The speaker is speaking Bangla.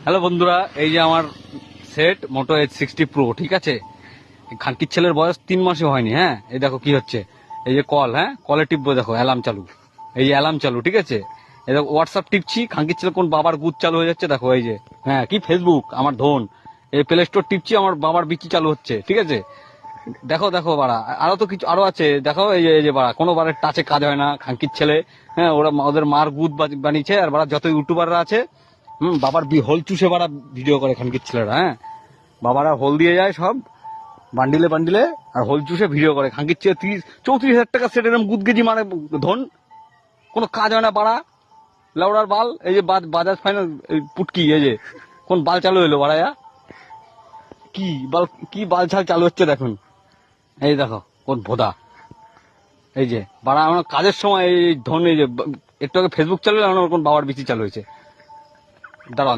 হ্যালো বন্ধুরা, এই যে আমার সেট মোটো H60 Pro, ঠিক আছে। খানকির ছেলের বয়স 3 মাসই হয়নি। হ্যাঁ, এই দেখো কি হচ্ছে, এই যে কল, হ্যাঁ কলে টিপবো, দেখো অ্যালার্ম চালু, এই যে অ্যালার্ম চালু, ঠিক আছে। এই দেখো হোয়াটসঅ্যাপ টিপছি, খানকির ছেলে কোন বাবার গুদ চালু হয়ে যাচ্ছে, দেখো এই যে। হ্যাঁ, কি ফেসবুক আমার ধন, এই প্লে স্টোর টিপছি, আমার বাবার বিচি চালু হচ্ছে, ঠিক আছে। দেখো দেখো বাড়া, আরো তো কিছু আরো আছে, দেখো এই যে বাড়া, কোনো বারের টাচে কাজ হয় না খানকির ছেলে। হ্যাঁ, ওরা ওদের মার গুদ বানিয়েছে, আর বাড়া যত ইউটিউবাররা আছে, বাবার হোল চুষে বাড়া ভিডিও করে খানকির ছেলেরা। হ্যাঁ, বাবারা হোল দিয়ে যায় সব বান্ডিলে বান্ডিলে, আর হোল চুষে ভিডিও করে খানকির ছেলে। 34,000 টাকা সেট, এরকম গুদ গেজি মানে ধন, কোনো কাজ হয় না বাড়া, লাউড়ার বাল। এই যে বাজাজ ফাইন্যান্স পুটকি, এই যে কোন বাল চালু হলো বাড়া, কি বাল ছাল চালু হচ্ছে দেখুন, এই দেখো কোন ভোদা। এই যে বাড়া, আমার কাজের সময় এই ধন, এই যে একটু আগে ফেসবুক চালু হলো, আমার কোন বাবার বিচি চালু হয়েছে, দাঁড়ান।